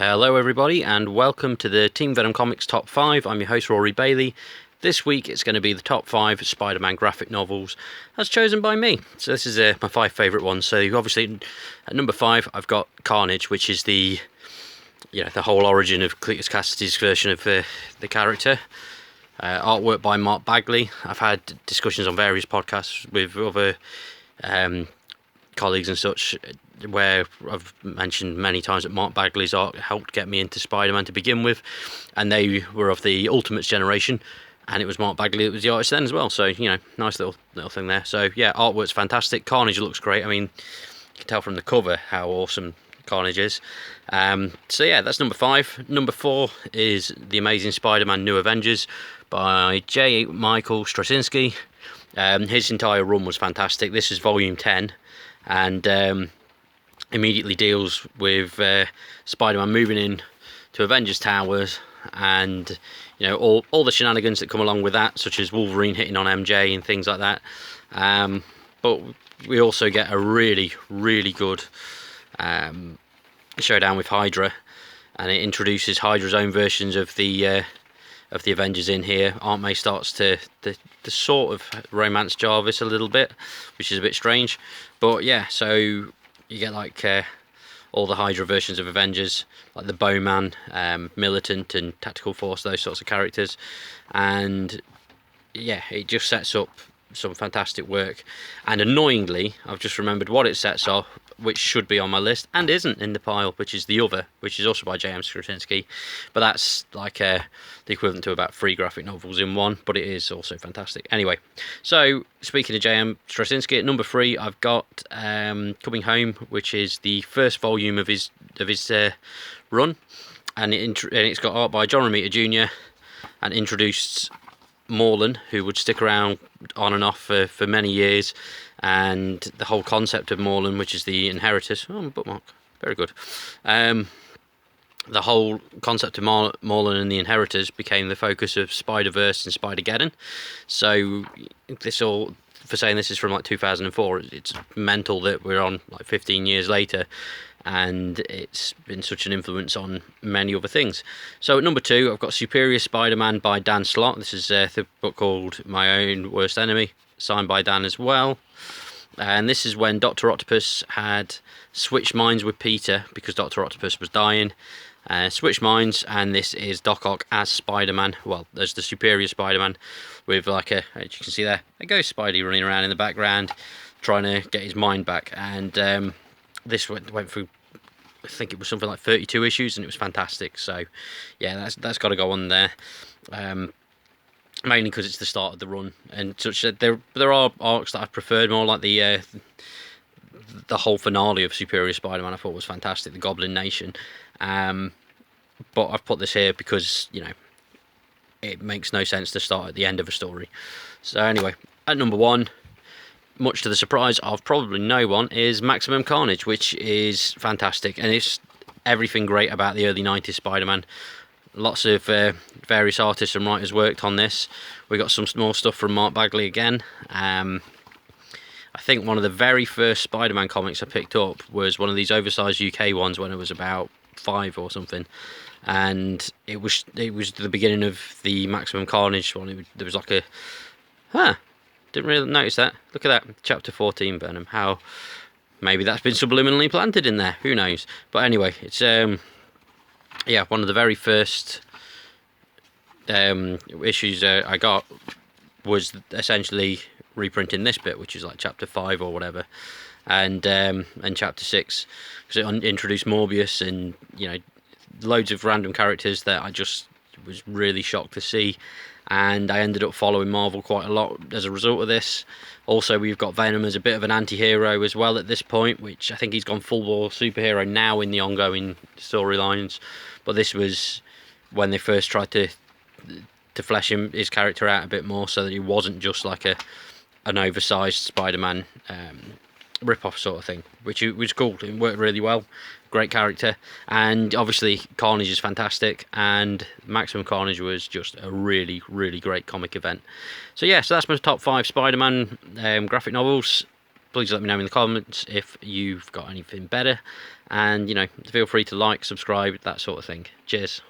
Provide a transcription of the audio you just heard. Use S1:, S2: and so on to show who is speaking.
S1: Hello everybody and welcome to the Team Venom Comics Top 5. I'm your host Rory Bailey. This week it's going to be the top 5 Spider-Man graphic novels as chosen by me. So this is my 5 favourite ones. So obviously at number 5 I've got Carnage, which is the whole origin of Cletus Cassidy's version of the character. Artwork by Mark Bagley. I've had discussions on various podcasts with other colleagues and such where I've mentioned many times that Mark Bagley's art helped get me into Spider-Man to begin with, and they were of the Ultimates generation, and it was Mark Bagley that was the artist then as well, so nice little thing there. So yeah, artwork's fantastic. Carnage looks great. I mean, you can tell from the cover how awesome Carnage is. So yeah, that's number 5. Number 4 is The Amazing Spider-Man New Avengers by J. Michael Straczynski. His entire run was fantastic. This is volume 10, and immediately deals with Spider-Man moving in to Avengers Towers, and all the shenanigans that come along with that, such as Wolverine hitting on MJ and things like that. But we also get a really good showdown with Hydra, and it introduces Hydra's own versions of the Avengers in here. Aunt May starts to sort of romance Jarvis a little bit, which is a bit strange, but yeah, so you get like all the Hydra versions of Avengers, like the Bowman, Militant and Tactical Force, those sorts of characters. And yeah, it just sets up some fantastic work. And annoyingly, I've just remembered what it sets up, which should be on my list and isn't in the pile, which is The Other, which is also by J.M. Straczynski. But that's like the equivalent to about 3 graphic novels in one, but it is also fantastic. Anyway, so speaking of J.M. Straczynski, at number 3 I've got Coming Home, which is the first volume of his run, and it's got art by John Romita Jr. and introduced Morlun, who would stick around on and off for many years, and the whole concept of Morlun, which is the Inheritors. Oh, bookmark, very good. The whole concept of Morlun and the Inheritors became the focus of Spider-Verse and Spider-Geddon. So this all, for saying this is from like 2004, it's mental that we're on like 15 years later, and it's been such an influence on many other things. So at number 2 I've got Superior Spider-Man by Dan Slott. This is the book called My Own Worst Enemy, signed by Dan as well. And this is when Dr. Octopus had switched minds with Peter because Dr. Octopus was dying. Switched minds, and this is Doc Ock as Spider-Man. Well, there's the Superior Spider-Man with like as you can see there, a ghost Spidey running around in the background trying to get his mind back. And this went through, I think it was something like 32 issues, and it was fantastic. So yeah, that's got to go on there. Mainly because it's the start of the run, and such that there are arcs that I've preferred more, like the whole finale of Superior Spider-Man I thought was fantastic, the Goblin Nation. But I've put this here because it makes no sense to start at the end of a story. So anyway, at number 1, much to the surprise of probably no one, is Maximum Carnage, which is fantastic, and it's everything great about the early 90s Spider-Man. Lots of various artists and writers worked on this. We got some more stuff from Mark Bagley again. I think one of the very first Spider-Man comics I picked up was one of these oversized UK ones when I was about 5 or something, and it was the beginning of the Maximum Carnage one. There was like didn't really notice that. Look at that, chapter 14, Venom. How maybe that's been subliminally planted in there, who knows. But anyway, it's yeah, one of the very first issues I got was essentially reprinting this bit, which is like chapter 5 or whatever, and chapter 6, because it introduced Morbius and loads of random characters that I just was really shocked to see, and I ended up following Marvel quite a lot as a result of this. Also, we've got Venom as a bit of an anti-hero as well at this point, which I think he's gone full-bore superhero now in the ongoing storylines, but this was when they first tried to flesh his character out a bit more, so that he wasn't just like an oversized Spider-Man rip-off sort of thing, which was cool. It worked really well. Great character, and obviously Carnage is fantastic, and Maximum Carnage was just a really great comic event. So yeah, so that's my top 5 Spider-Man graphic novels. please let me know in the comments if you've got anything better, and you know, feel free to like, subscribe, that sort of thing. Cheers.